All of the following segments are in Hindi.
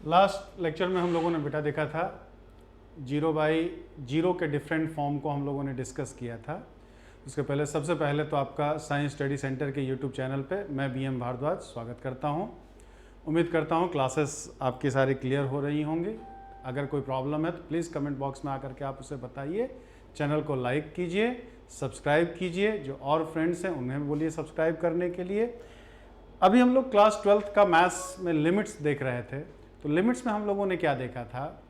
लास्ट लेक्चर में हम लोगों ने बेटा देखा था 0/0 के डिफरेंट फॉर्म को हम लोगों ने डिस्कस किया था। उसके पहले सबसे पहले तो आपका साइंस स्टडी सेंटर के यूट्यूब चैनल पे मैं BM भारद्वाज स्वागत करता हूं। उम्मीद करता हूं क्लासेस आपकी सारी क्लियर हो रही होंगी। अगर कोई प्रॉब्लम है तो प्लीज़ कमेंट बॉक्स में आकर के आप उसे बताइए। चैनल को लाइक कीजिए, सब्सक्राइब कीजिए, जो और फ्रेंड्स हैं उन्हें भी बोलिए सब्सक्राइब करने के लिए। अभी हम लोग क्लास 12th का मैथ्स में लिमिट्स देख रहे थे, तो लिमिट्स में हम लोगों ने क्या देखा था,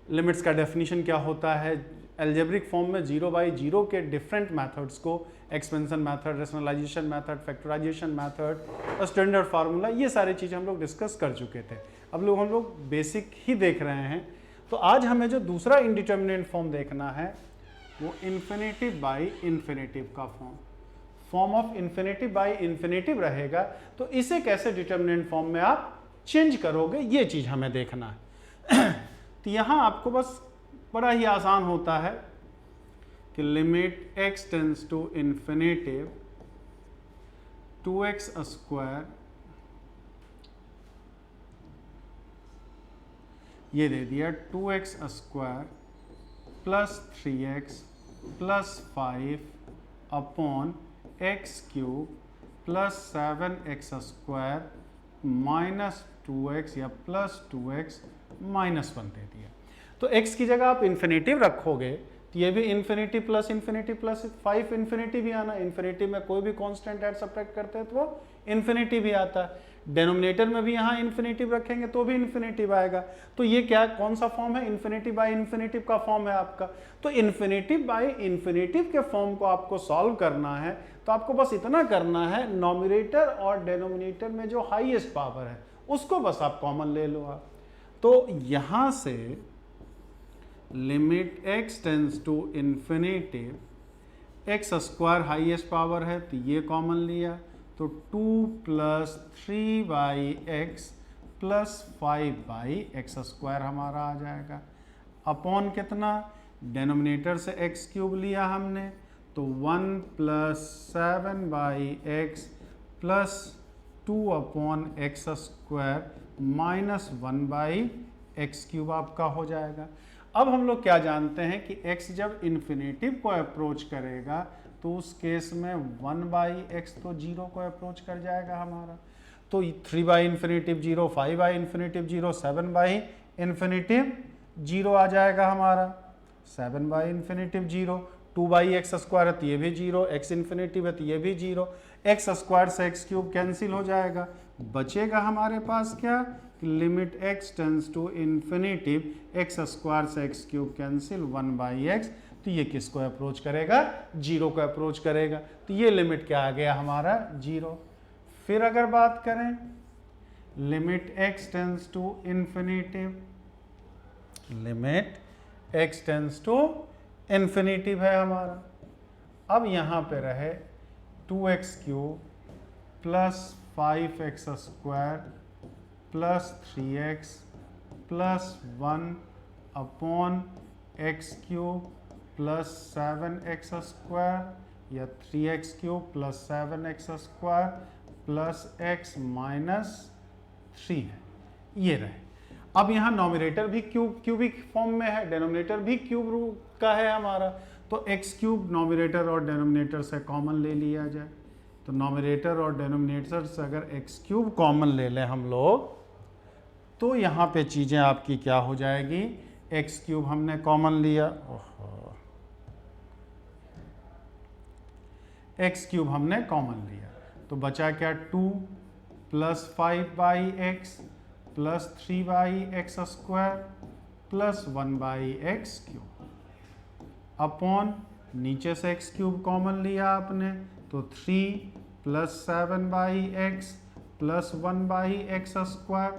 लिमिट्स का डेफिनेशन क्या होता है, एल्जेब्रिक फॉर्म में 0/0 के डिफरेंट मेथड्स को expansion method, rationalisation method, factorisation method, standard formula, ये सारी चीज़ें हम लोग डिस्कस कर चुके थे। अब हम लोग बेसिक ही देख रहे हैं। तो आज हमें जो दूसरा इंडिटर्मिनेट फॉर्म देखना है वो इन्फिनेटिव बाई इन्फिनेटिव का form of infinitive by infinitive रहेगा। तो इसे कैसे डिटर्मिनेंट फॉर्म में आप चेंज करोगे, ये चीज हमें देखना है। तो यहां आपको बस बड़ा ही आसान होता है कि limit x tends to infinity 2x square, ये दे दिया 2x square plus 3x plus 5 upon x cube plus 7x square minus 2x या प्लस 2x माइनस 1 दे दिया। तो x की जगह आप इन्फिनेटिव रखोगे तो ये भी इन्फिनेटिव प्लस 5 इन्फिनेटिव ही आना। इन्फिनेटिव में कोई भी कांस्टेंट ऐड सब्ट्रैक्ट करते हैं तो वो इन्फिनेटिव ही आता है। डेनोमिनेटर में भी यहाँ इन्फिनेटिव रखेंगे तो भी इन्फिनेटिव आएगा। तो ये क्या, कौन सा फॉर्म है, इन्फिनेटिव बाई इन्फिनेटिव का फॉर्म है आपका। तो इन्फिनेटिव बाई इन्फिनेटिव के फॉर्म को आपको सॉल्व करना है तो आपको बस इतना करना है, नॉमिनेटर और डेनोमिनेटर में जो हाईएस्ट पावर है उसको बस आप कॉमन ले लो आप। तो यहां से limit x tends to infinity, x square highest power है तो ये कॉमन लिया, तो 2 plus 3/x plus 5/x square हमारा आ जाएगा, अपॉन कितना, डेनोमिनेटर से x क्यूब लिया हमने तो 1 plus 7/x plus 2 upon x square minus 1/x cube आपका हो जाएगा। अब हम लोग क्या जानते हैं कि x जब इन्फिनेटिव को अप्रोच करेगा तो उस केस में 1/x तो 0 को अप्रोच कर जाएगा हमारा। तो 3/∞ 0, 5/∞ 0, 7/∞ 0 आ जाएगा हमारा, 7/∞ 0, 2/x स्क्वायर है तो ये भी 0, x इन्फिनेटिव है तो ये भी 0, x स्क्वायर से x क्यूब कैंसिल हो जाएगा, बचेगा हमारे पास क्या, limit x tends to infinity, x square से x क्यूब कैंसिल 1/x, तो ये किसको अप्रोच करेगा, 0 को अप्रोच करेगा। तो ये लिमिट क्या आ गया हमारा, 0। फिर अगर बात करें limit x tends to infinity, limit x tends to infinity है हमारा। अब यहाँ पे रहे 2x cube plus 5x square plus 3x plus 1 upon x cube plus 7x square या 3x cube plus 7x square plus x minus 3 है, ये रहे। अब यहाँ नॉमिनेटर भी क्यूबिक फॉर्म में है, डेनोमिनेटर भी क्यूब का है हमारा, तो x क्यूब नॉमिनेटर और डेनोमिनेटर से कॉमन ले लिया जाए। तो नॉमिनेटर और डेनोमिनेटर से अगर x क्यूब कॉमन ले लें हम लोग तो यहाँ पे चीज़ें आपकी क्या हो जाएगी, x क्यूब हमने कॉमन लिया, x क्यूब हमने कॉमन लिया तो बचा क्या, 2 plus 5/x plus 3/x square plus 1/x cube upon, नीचे से x क्यूब कॉमन लिया आपने तो 3 plus 7/x plus 1/x square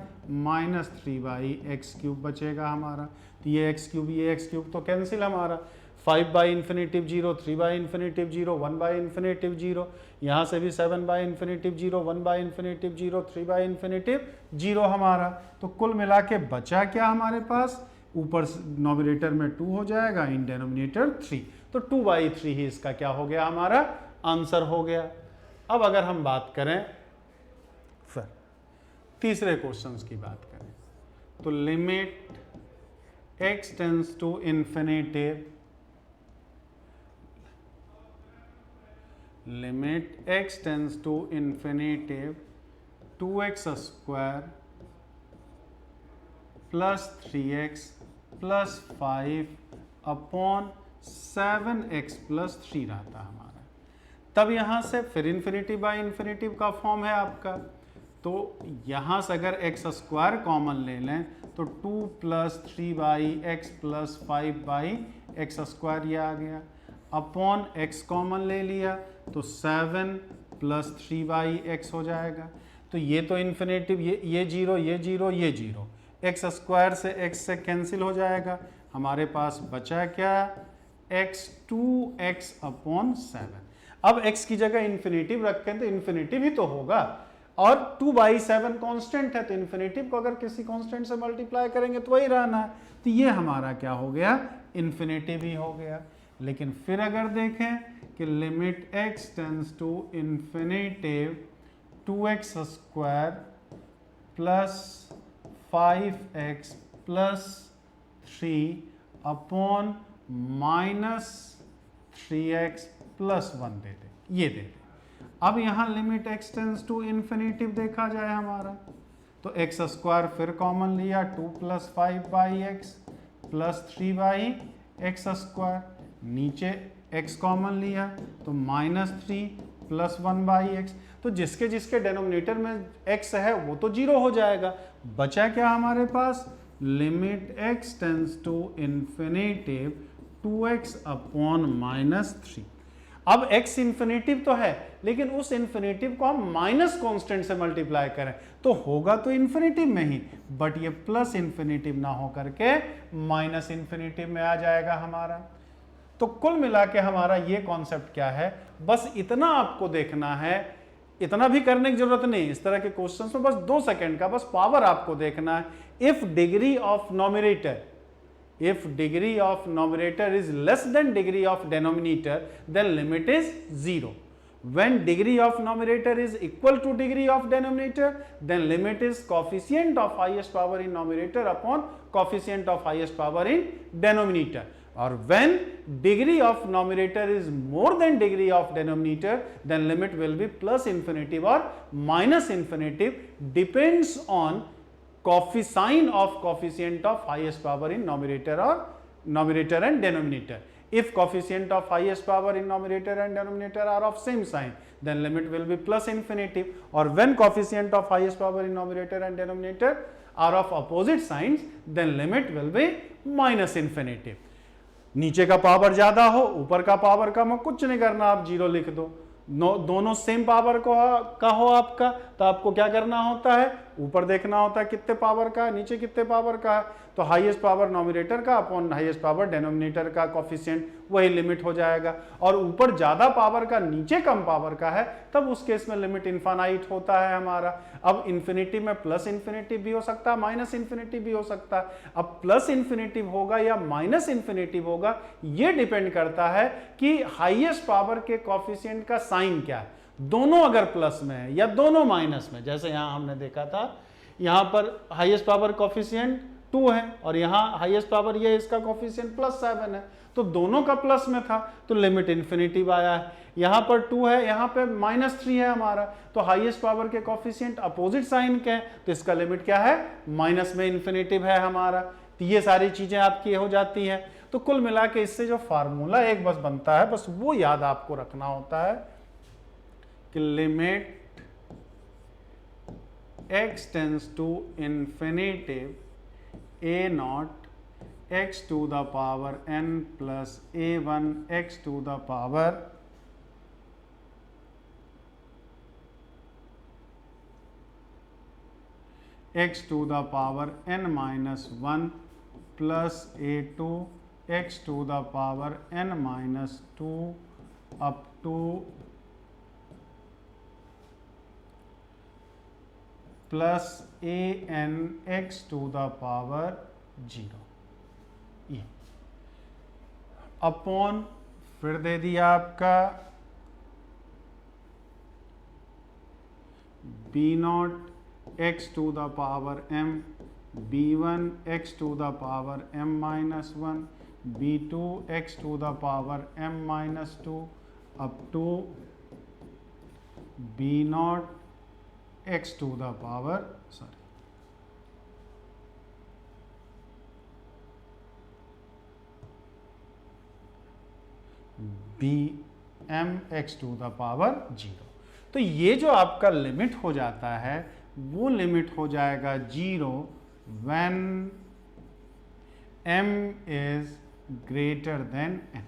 minus 3/x cube बचेगा हमारा। तो ये x क्यूब तो कैंसिल हमारा, 5/∞ 0, 3/∞ 0, 1/∞ 0, यहाँ से भी 7/∞ 0, 1/∞ 0, 3/∞ 0 हमारा। तो कुल मिला के बचा क्या हमारे पास, ऊपर नॉमिनेटर में 2 हो जाएगा, इन डेनोमिनेटर 3, तो 2/3 ही इसका क्या हो गया, हमारा आंसर हो गया। अब अगर हम बात करें फिर तीसरे क्वेश्चंस की बात करें तो limit x tends to infinity, limit x tends to infinitive 2x square plus 3x plus 5 upon 7x plus 3 रहता है हमारा। तब यहाँ से फिर इन्फिनिटी बाई इन्फिनिटिव का फॉर्म है आपका, तो यहाँ से अगर x स्क्वायर कॉमन ले लें तो 2 plus 3 by x plus 5 by x square ये आ गया, अपॉन x कॉमन ले लिया तो 7 प्लस 3 बाई एक्स हो जाएगा। तो ये तो इन्फिनिटिव, ये जीरो, ये जीरो, ये जीरो, एक्स स्क्वायर से x से कैंसिल हो जाएगा, हमारे पास बचा क्या, x 2x अपॉन 7। अब x की जगह इन्फिनिटिव रखें तो इन्फिनिटिव ही तो होगा, और 2/7 कांस्टेंट है तो इन्फिनिटिव को अगर किसी कांस्टेंट से मल्टीप्लाई करेंगे तो वही रहना है, तो ये हमारा क्या हो गया, इन्फिनिटिव ही हो गया। लेकिन फिर अगर देखें कि limit x tends to infinitive 2x square plus 5x plus 3 upon minus 3x plus 1 दे दे, ये दे दे। अब यहाँ limit x tends to infinity देखा जाए हमारा, तो x स्क्वायर फिर कॉमन लिया 2 plus 5 by x plus 3 by x square, नीचे x कॉमन लिया तो माइनस 3 प्लस 1 बाई एक्स, तो जिसके जिसके डेनोमिनेटर में x है वो तो जीरो हो जाएगा। बचा क्या हमारे पास, limit x tends to infinitive 2x upon minus 3। अब x इन्फिनिटिव तो है, लेकिन उस इन्फिनिटिव को हम माइनस कांस्टेंट से मल्टीप्लाई करें तो होगा तो इन्फिनिटिव में ही, बट ये प्लस इन्फिनिटिव ना हो करके माइनस इन्फिनिटिव में आ जाएगा हमारा। तो कुल मिला के हमारा ये कॉन्सेप्ट क्या है, बस इतना आपको देखना है, इतना भी करने की जरूरत नहीं, इस तरह के क्वेश्चंस में बस 2 सेकंड का बस पावर आपको देखना है। If degree of nominator, if degree of numerator is less than degree of denominator, then limit is 0. When degree of numerator is equal to degree of denominator, then limit is coefficient of highest power in numerator upon coefficient of highest power in denominator. Or when degree of numerator is more than degree of denominator, then limit will be plus infinitive or minus infinitive, depends on coefficient of coefficient of highest power in numerator or numerator and denominator. If coefficient of highest power in numerator and denominator are of same sign, then limit will be plus infinitive, or when coefficient of highest power in numerator and denominator are of opposite signs, then limit will be minus infinitive. नीचे का पावर ज्यादा हो, ऊपर का पावर कम हो, कुछ नहीं करना, आप जीरो लिख दो। दोनों सेम पावर का हो आपका, तो आपको क्या करना होता है, ऊपर देखना होता है कितने पावर का है, नीचे कितने पावर का है, तो हाईएस्ट पावर नॉमिनेटर का अपॉन हाईएस्ट पावर डेनोमिनेटर का कोफिशिएंट वही लिमिट हो जाएगा। और ऊपर ज्यादा पावर का नीचे कम पावर का है, तब उस केस में लिमिट इनफाइनाइट होता है हमारा। अब इन्फिनिटी में प्लस इन्फिनिटी भी हो सकता है, माइनस इन्फिनिटी भी हो सकता है। अब प्लस इन्फिनिटिव होगा या माइनस इन्फिनिटिव होगा, ये डिपेंड करता है कि हाईएस्ट पावर के कोफिशिएंट का साइन क्या है। दोनों अगर प्लस में है या दोनों माइनस में, जैसे यहां हमने देखा था, यहां पर हाईएस्ट पावर कोफिशिएंट 2 है और यहां हाईएस्ट पावर ये इसका कोफिशिएंट +7 है, तो दोनों का प्लस में था तो लिमिट इन्फिनिटिव आया है। यहां पर 2 है, यहां पे -3 है हमारा, तो हाईएस्ट पावर के कोफिशिएंट अपोजिट साइन के हैं, तो इसका लिमिट क्या है, माइनस में इन्फिनिटिव है हमारा। तो ये सारी चीजें आपकी हो जाती हैं। तो कुल मिला के इससे जो फार्मूला एक बस बनता है, बस वो याद आपको रखना होता है कि limit x tends to infinity a0 x to the power n plus a1 x to the power x to the power n minus 1 plus a2 x to the power n minus 2 up to plus a n x to the power 0 ये अपॉन फिर दे दिया आपका b0 x to the power m b1 x to the power m minus 1, b2 x to the power m minus 2 up to b0 x to the power B M X to the power 0। तो ये जो आपका लिमिट हो जाता है वो लिमिट हो जाएगा 0 when m is greater than n।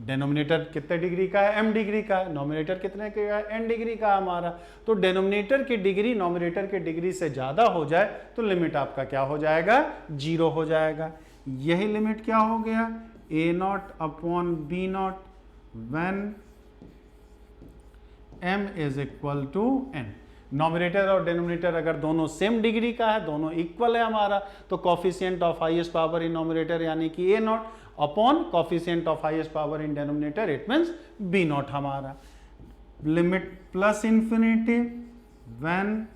Denominator कितने डिग्री का है? m डिग्री का है। नॉमिनेटर कितने का है? n डिग्री का हमारा। तो डेनोमिनेटर की डिग्री नॉमिनेटर की डिग्री से ज़्यादा हो जाए तो लिमिट आपका क्या हो जाएगा? 0 हो जाएगा। यही लिमिट क्या हो गया? a0 upon b0 when m is equal to n। Nominator और डिनोमिनेटर अगर दोनों सेम डिग्री का है, दोनों इक्वल है हमारा, तो coefficient of highest power in nominator यानी कि a0 upon coefficient of highest power in denominator it means b0 हमारा। Limit plus infinity when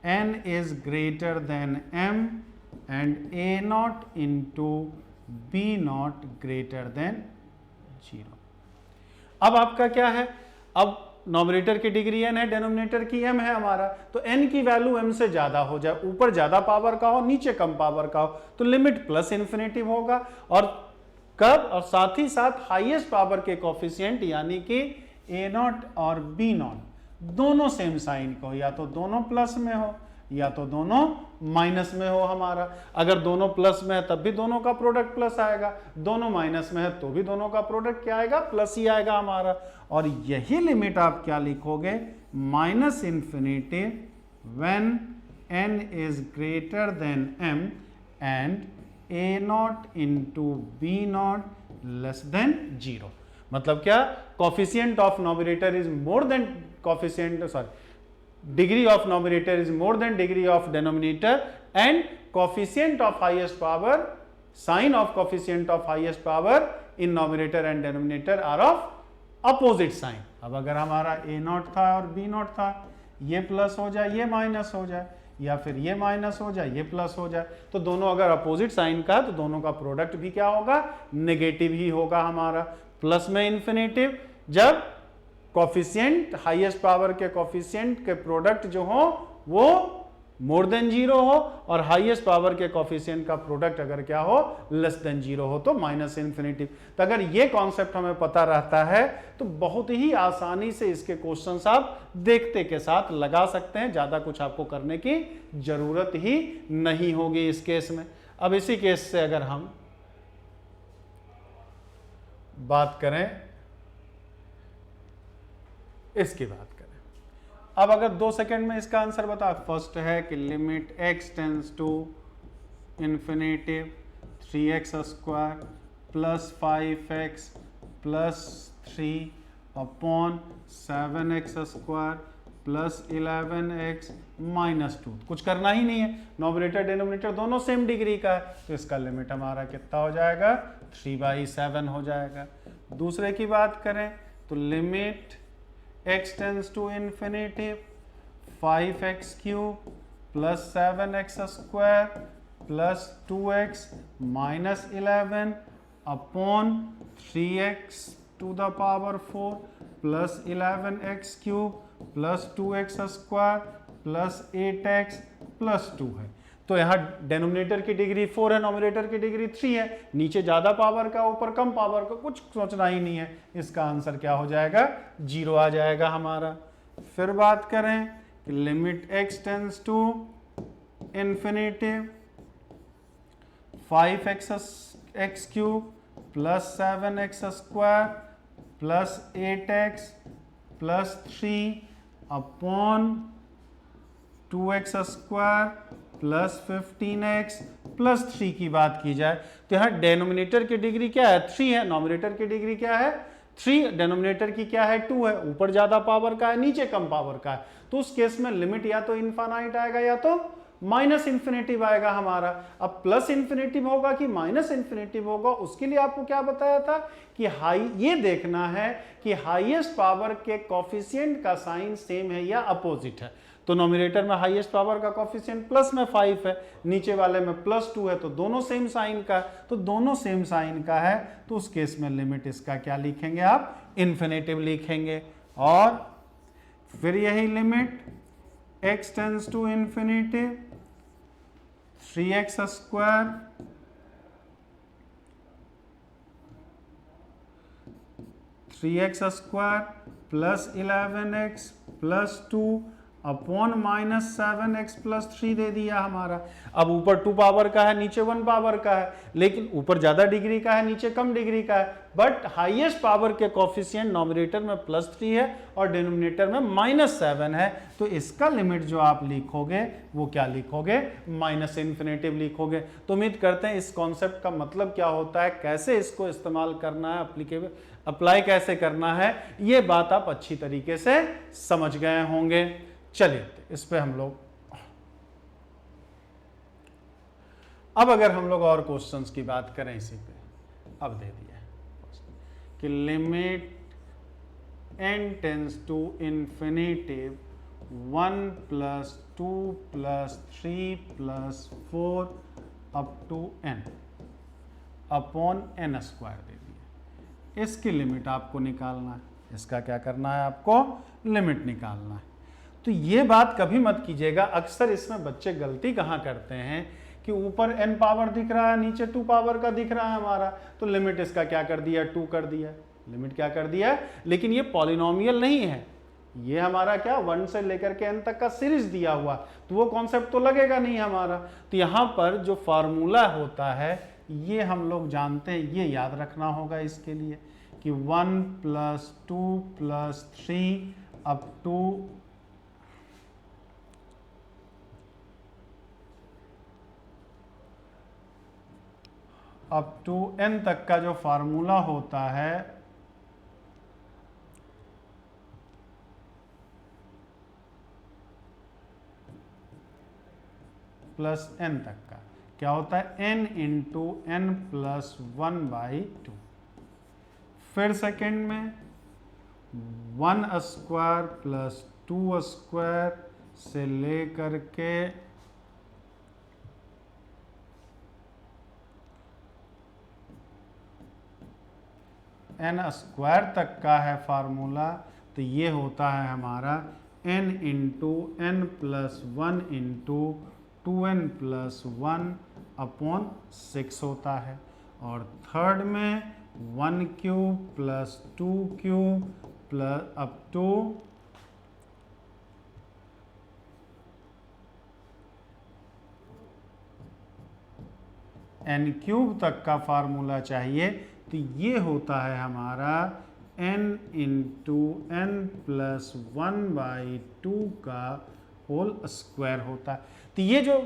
n is greater than m and a0 into b0 greater than 0। अब आपका क्या है? अब नॉमिनेटर की डिग्री n है, डिनोमिनेटर की m है हमारा, तो n की वैल्यू m से ज्यादा हो जाए, ऊपर ज्यादा पावर का हो नीचे कम पावर का हो, तो लिमिट प्लस इन्फिनिटी होगा। और कब? और साथ ही साथ हाईएस्ट पावर के कोफिशिएंट यानी कि a0 और b0 दोनों सेम साइन को, या तो दोनों प्लस में हो या तो दोनों माइनस में हो हमारा। अगर दोनों प्लस में है तब भी दोनों का प्रोडक्ट प्लस आएगा, दोनों माइनस में है तो भी दोनों का प्रोडक्ट क्या आएगा? प्लस ही आएगा हमारा। और यही लिमिट आप क्या लिखोगे? Minus infinity when n is greater than m and a0 into b0 less than 0। मतलब क्या? Coefficient of nominator is more than coefficient, sorry, degree of numerator is more than degree of denominator and coefficient of highest power, sign of coefficient of highest power in numerator and denominator are of opposite sign। अब अगर हमारा a0 था और b0 था, ये प्लस हो जाए ये माइनस हो जाए, या फिर ये माइनस हो जाए ये प्लस हो जाए, तो दोनों अगर अपोजिट साइन का तो दोनों का प्रोडक्ट भी क्या होगा? नेगेटिव ही होगा हमारा। प्लस में इन्फिनेटिव जब कोफिशिएंट हाईएस्ट पावर के कोफिशिएंट के प्रोडक्ट जो हो वो मोर देन 0 हो, और हाईएस्ट पावर के कोफिशिएंट का प्रोडक्ट अगर क्या हो? लेस देन 0 हो, तो माइनस इन्फिनिटी। तो अगर ये कॉन्सेप्ट हमें पता रहता है तो बहुत ही आसानी से इसके क्वेश्चंस आप देखते के साथ लगा सकते हैं, ज्यादा कुछ आपको करने की जरूरत ही नहीं होगी इस केस में। अब इसी केस से अगर हम बात करें, इसकी बात करें, अब अगर 2 सेकंड में इसका आंसर बता। फर्स्ट है कि limit x tends to infinity 3x square plus 5x plus 3 upon 7x square plus 11x minus 2। कुछ करना ही नहीं है, नॉमिनेटर डिनोमिनेटर दोनों सेम डिग्री का है, तो इसका लिमिट हमारा कितना हो जाएगा? 3/7 हो जाएगा। दूसरे की बात करें तो limit x tends to infinity 5x cube plus 7x square plus 2x minus 11 upon 3x to the power 4 plus 11x cube plus 2x square plus 8x plus 2 है। तो यहाँ डेनोमिनेटर की डिग्री 4 है, नॉमिनेटर की डिग्री 3 है, नीचे ज्यादा पावर का ऊपर कम पावर का, कुछ सोचना ही नहीं है। इसका आंसर क्या हो जाएगा? 0 आ जाएगा हमारा। फिर बात करें कि limit x tends to infinity 5x cube plus 7x square plus 8x plus 3 upon 2x square plus 15x plus 3 की बात की जाए तो यहाँ डेनोमिनेटर की डिग्री क्या है? 3 है, नॉमिनेटर की डिग्री क्या है? 3, डेनोमिनेटर की क्या है? 2 है, ऊपर ज्यादा पावर का है नीचे कम पावर का है, तो उस केस में लिमिट या तो इनफाइनाइट आएगा या तो माइनस इन्फिनेटिव आएगा हमारा। अब प्लस इन्फिनेटिव होगा कि माइनस इन्फिनेटिव होगा, उसके लिए आपको क्या बताया था कि ये देखना है कि हाईएस्ट पावर के कॉफिशिएंट का साइन सेम है या अपोजिट है। तो नॉमिनेटर में हाईएस्ट पावर का कॉफिशिएंट प्लस में 5 है, नीचे वाले में +2 है, तो दोनों सेम साइन का, तो दोनों सेम साइन का है, तो उस केस में लिमिट इसका क्या लिखेंगे आप, इन्फिनेटिव लिखेंगे। और फिर यही limit x tends to infinity 3x square plus 11x plus 2 upon -7x plus 3 दे दिया हमारा। अब ऊपर 2 पावर का है, नीचे 1 पावर का है, लेकिन ऊपर ज्यादा डिग्री का है, नीचे कम डिग्री का है, बट हाईएस्ट पावर के कॉफिशिएंट नॉमिनेटर में +3 है और डिनोमिनेटर में -7 है। तो इसका लिमिट जो आप लिखोगे वो क्या लिखोगे, माइनस इन्फिनेटिव लिखोगे। तो उम्मीद करते हैं इस कॉन्सेप्ट का मतलब क्या होता है, कैसे इसको इस्तेमाल करना है, अप्लाई कैसे करना है, ये बात आप अच्छी तरीके से समझ गए होंगे। चलिए इस पे हम लोग अब अगर हम लोग और क्वेश्चंस की बात करें इसी पे, अब दे दिया कि limit n tends to infinitive 1 + 2 + 3 + 4 up to n upon n square दे दिया। इसकी लिमिट आपको निकालना है, इसका क्या करना है, आपको लिमिट निकालना है। तो ये बात कभी मत कीजिएगा, अक्सर इसमें बच्चे गलती कहाँ करते हैं कि ऊपर n पावर दिख रहा है, नीचे 2 पावर का दिख रहा है हमारा, तो लिमिट इसका क्या कर दिया, 2 कर दिया, लिमिट क्या कर दिया। लेकिन ये पॉलिनोमियल नहीं है, ये हमारा क्या 1 से लेकर के n तक का सीरीज दिया हुआ, तो वो कॉन्सेप्ट तो लगेगा नहीं हमारा। तो यहाँ पर जो फार्मूला होता है ये हम लोग जानते हैं, ये याद रखना होगा इसके लिए कि 1 + 2 + 3 अप टू n तक का जो फार्मूला होता है प्लस n तक का क्या होता है, n × n + 1/2। फिर सेकेंड में 1 स्क्वायर प्लस 2 स्क्वायर से लेकर के n स्क्वायर तक का है फार्मूला। तो ये होता है हमारा n × n + 1 × 2n + 1 अपॉन 6 होता है। और थर्ड में 1³ + 2³ प्लस अप टू n³ तक का फार्मूला चाहिए। तो ये होता है हमारा n × n + 1/2 का होल स्क्वायर होता है। तो ये जो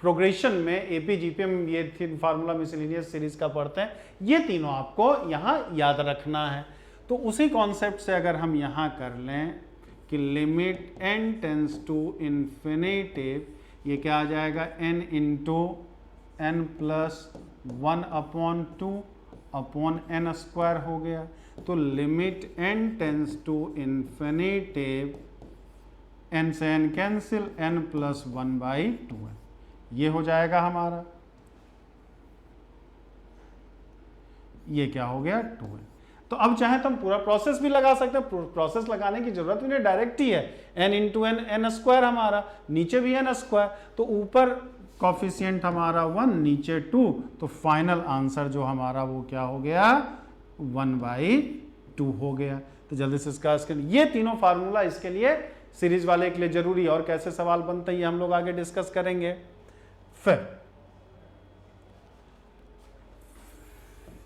प्रोग्रेशन में एपी जीपीएम ये फार्मूला मिसलेनियस सीरीज का पढ़ते हैं, ये तीनों आपको यहाँ याद रखना है। तो उसी कॉन्सेप्ट से अगर हम यहाँ कर लें कि limit n tends to infinity, ये क्या आ जाएगा, n × n + 1/2 upon n square हो गया। तो limit n tends to infinity, n से n कैंसिल, n + 1/2 है, ये हो जाएगा हमारा, ये क्या हो गया 2 है। तो अब चाहे तो हम पूरा प्रोसेस भी लगा सकते हैं, प्रोसेस लगाने की जरूरत भी नहीं, डायरेक्ट ही है n × n, n स्क्वायर हमारा, नीचे भी n स्क्वायर, तो ऊपर कॉफिशिएंट हमारा 1, नीचे 2, तो फाइनल आंसर जो हमारा वो क्या हो गया, 1/2 हो गया। तो जल्दी से इसका ये तीनों फार्मूला इसके लिए सीरीज वाले के लिए जरूरी है, और कैसे सवाल बनते हैं ये हम लोग आगे डिस्कस करेंगे। फिर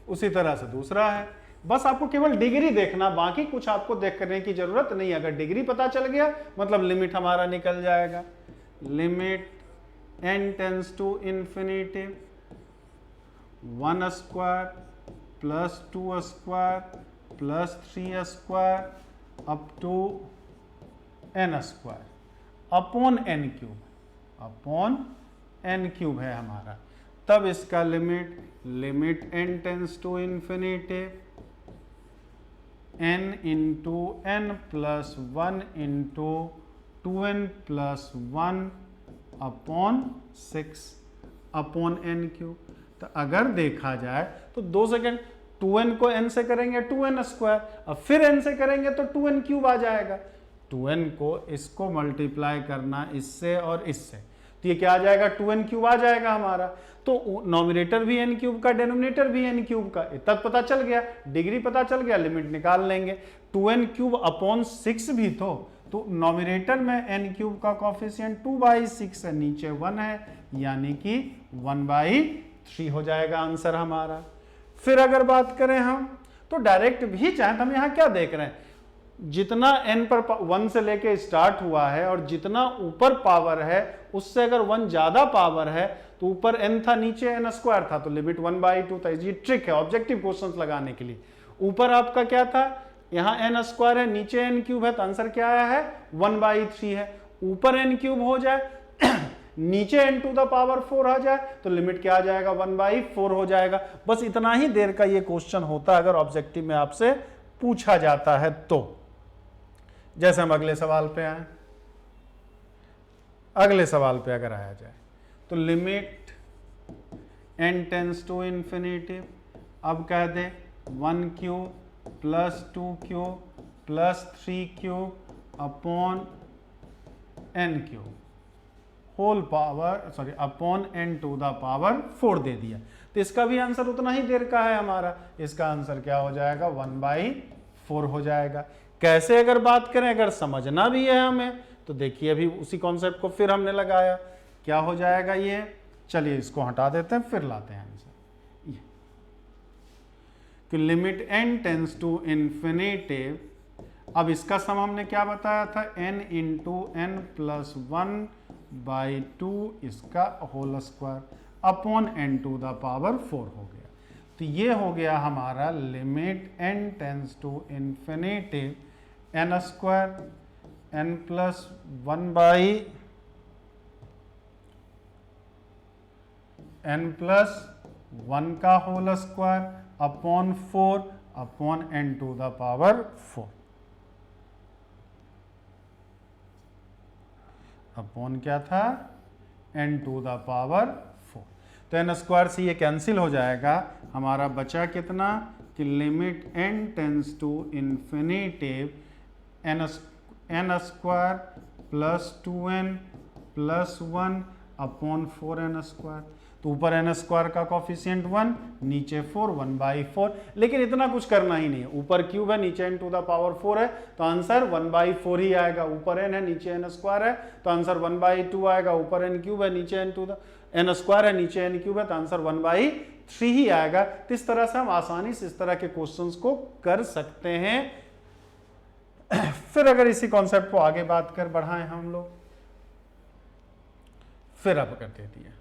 उसी तरह से दूसरा है, बस आपको केवल डिग्री देखना, बाकी कुछ आपको देख करने की जरूरत नहीं। अगर डिग्री पता चल गया मतलब लिमिट हमारा निकल जाएगा। Limit n tends to infinitive 1 square plus 2 square plus 3 square up to n square upon n³ upon n cube है हमारा। तब इसका limit n tends to infinity n into n plus 1 into 2n plus 1 upon 6 upon n cube. तो अगर देखा जाए तो 2 सेकेंड, 2n को n से करेंगे 2n स्क्वायर, अब फिर n से करेंगे तो 2n क्यूब आ जाएगा। 2n को इसको मल्टीप्लाई करना इससे और इससे, तो ये क्या आ जाएगा, 2n क्यूब आ जाएगा हमारा। तो नॉमिनेटर भी n क्यूब का, डिनोमिनेटर भी n क्यूब का, इतना पता चल गया, डिग्री पता चल गया, लिमिट निकाल लेंगे। 2n क्यूब अपॉन 6 भी तो नॉमिनेटर में n क्यूब का कॉफिशिएंट 2/6 है, नीचे 1 है, यानी कि 1/3 हो जाएगा आंसर हमारा। फिर अगर बात करें हम तो डायरेक्ट भी चाहें, हम यहाँ क्या देख रहे हैं, जितना n पर 1 से लेके स्टार्ट हुआ है और जितना ऊपर पावर है उससे अगर 1 ज्यादा पावर है तो ऊपर n था नीचे n स्क्वायर था, तो लिमिट 1/2 था। ये ट्रिक है ऑब्जेक्टिव क्वेश्चंस लगाने के लिए। ऊपर आपका क्या था, यहाँ n स्क्वायर है, नीचे n क्यूब है, तो आंसर क्या आया है, 1/3 है। ऊपर n क्यूब हो जाए नीचे n टू द पावर 4 आ जाए तो लिमिट क्या आ जाएगा, 1/4 हो जाएगा। बस इतना ही देर का ये क्वेश्चन होता है अगर ऑब्जेक्टिव में आपसे पूछा जाता है तो। जैसे हम अगले सवाल पे आए, अगले सवाल पे अगर आया जाए तो limit n tends to infinity, अब कह दे 1 cube plus 2 cube plus 3 cube upon n cube whole power sorry upon n to the power 4 दे दिया, तो इसका भी आंसर उतना ही देर का है हमारा। इसका आंसर क्या हो जाएगा, 1/4 हो जाएगा। कैसे अगर बात करें, अगर समझना भी है हमें तो देखिए अभी उसी कॉन्सेप्ट को फिर हमने लगाया, क्या हो जाएगा ये, चलिए इसको हटा देते हैं फिर लाते हैं आंसर। ये कि limit n tends to infinity, अब इसका सम हमने क्या बताया था, n इंटू n प्लस 1/2 इसका whole square upon n to the power 4 हो गया। तो ये हो गया हमारा limit n tends to infinity n square n plus 1 का whole square upon 4 upon n to the power 4 upon क्या था, n टू द पावर 4। तो n स्क्वायर से ये कैंसिल हो जाएगा, हमारा बचा कितना कि limit n tends to infinity n square plus 2n plus 1 upon 4n square. तो ऊपर n स्क्वायर का कॉफिशिएंट 1, नीचे 4, 1/4। लेकिन इतना कुछ करना ही नहीं है, ऊपर क्यूब है नीचे n टू द पावर 4 है, तो आंसर 1/4 ही आएगा। ऊपर n है नीचे n स्क्वायर है तो आंसर 1/2 आएगा। ऊपर n क्यूब है नीचे n स्क्वायर है नीचे n क्यूब है तो आंसर 1/3 ही आएगा। तो इस तरह से हम आसानी से इस तरह के क्वेश्चंस को कर सकते हैं। फिर अगर इसी कॉन्सेप्ट को आगे बात कर बढ़ाएं हम लोग, फिर अब कर देती है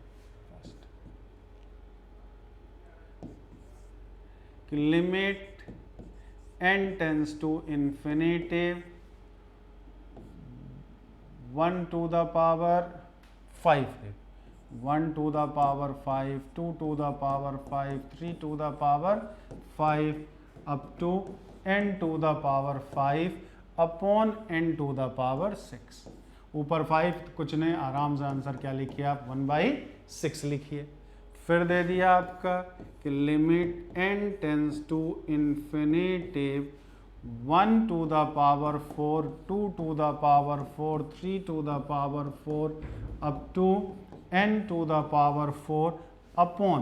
कि limit n tends to infinity 1 to the power 5 है, 1 to the power 5, 2 to the power 5, 3 to the power 5 up to n to the power 5 upon n to the power 6। ऊपर 5 कुछ नहीं, आराम से आंसर क्या लिखिए आप, 1/6 लिखिए। फिर दे दिया आपका कि limit n tends to infinity 1 to the power 4, 2 to the power 4, 3 to the power 4 up to n to the power 4 upon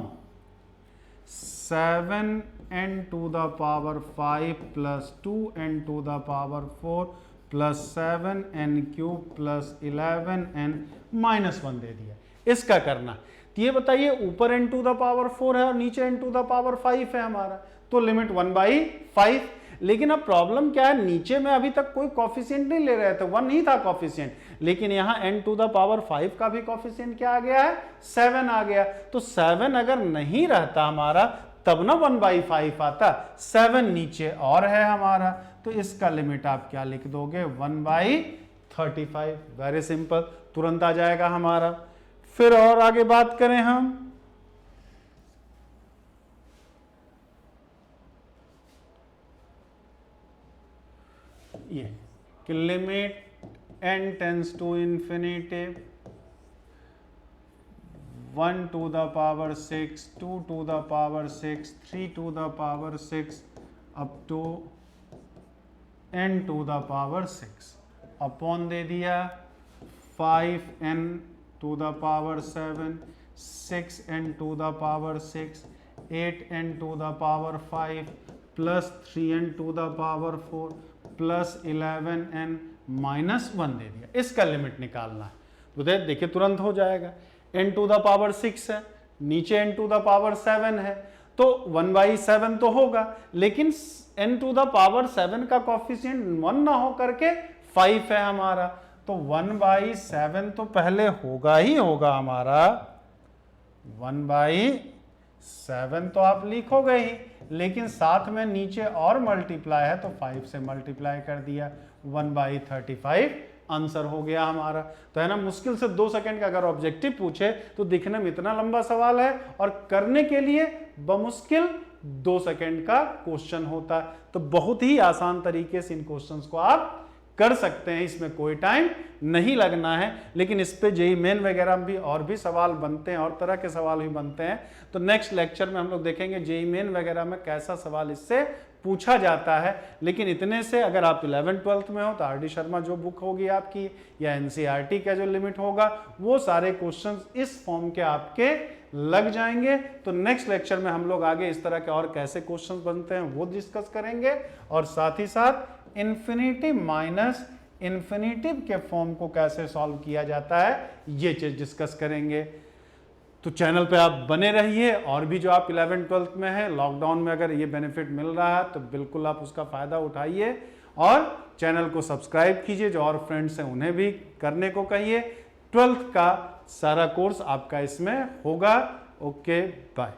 7n to the power 5 plus 2n to the power 4 plus 7n cube plus 11n minus 1 दे दिया। इसका करना, तो ये बताइए ऊपर n टू द पावर 4 है और नीचे n टू द पावर 5 है हमारा, तो लिमिट 1/5। लेकिन अब प्रॉब्लम क्या है, नीचे में अभी तक कोई कॉफिशिएंट नहीं ले रहे थे, 1 ही था कॉफिशिएंट, लेकिन यहाँ n टू द पावर 5 का भी कॉफिशिएंट क्या आ गया है, 7 आ गया। तो 7 अगर नहीं रहता हमारा तब ना 1/5 आता, 7 नीचे और है हमारा, तो इसका लिमिट आप क्या लिख दोगे, 1/35। Very simple. तुरंत आ जाएगा हमारा। फिर और आगे बात करें हम, ये कि limit n tends to infinity 1 to the power 6, 2 to the power 6, 3 to the power 6 up to n to the power 6 upon दे दिया 5n to the power 7, 6n to the power 6, 8n to the power 5 plus 3n to the power 4 plus 11n minus 1 दे दिया। इसका लिमिट निकालना है तो देखिए तुरंत हो जाएगा। n टू द पावर 6 है, नीचे n टू द पावर 7 है, तो 1/7 तो होगा, लेकिन n टू द पावर 7 का कोफिशिएंट 1 ना हो करके 5 है हमारा, तो 1/7 तो पहले होगा ही होगा हमारा। 1/7 तो आप लिखोगे ही, लेकिन साथ में नीचे और मल्टीप्लाई है तो 5 से मल्टीप्लाई कर दिया, 1/35 आंसर हो गया हमारा। तो है ना, मुश्किल से 2 सेकंड का अगर ऑब्जेक्टिव पूछे तो दिखने में इतना लंबा सवाल है और करने के लिए बमुश्किल 2 सेकंड का क्वेश्चन होता है। तो बहुत ही आसान तरीके से इन क्वेश्चंस को आप कर सकते हैं, इसमें कोई टाइम नहीं लगना है। लेकिन इस पे जेईई मेन वगैरह में भी और भी सवाल बनते हैं, और तरह के सवाल भी बनते हैं। तो नेक्स्ट लेक्चर में हम लोग देखेंगे जेईई मेन वगैरह में कैसा सवाल इससे पूछा जाता है। लेकिन इतने से अगर आप 11th-12th में हो तो आर डी शर्मा जो बुक होगी आपकी, या एनसीईआरटी का जो लिमिट होगा, वो सारे क्वेश्चंस इस फॉर्म के आपके लग जाएंगे। तो नेक्स्ट लेक्चर में हम लोग आगे इस तरह के और कैसे क्वेश्चंस बनते हैं वो डिस्कस करेंगे, और साथ ही साथ इन्फिनिटी माइनस इन्फिनिटिव के फॉर्म को कैसे सॉल्व किया जाता है ये चीज डिस्कस करेंगे। तो चैनल पे आप बने रहिए, और भी जो आप 11th-12th में है, लॉकडाउन में अगर ये बेनिफिट मिल रहा है तो बिल्कुल आप उसका फायदा उठाइए, और चैनल को सब्सक्राइब कीजिए। जो और फ्रेंड्स हैं उन्हें भी करने को कहिए। 12th का सारा कोर्स आपका इसमें होगा। Okay, bye.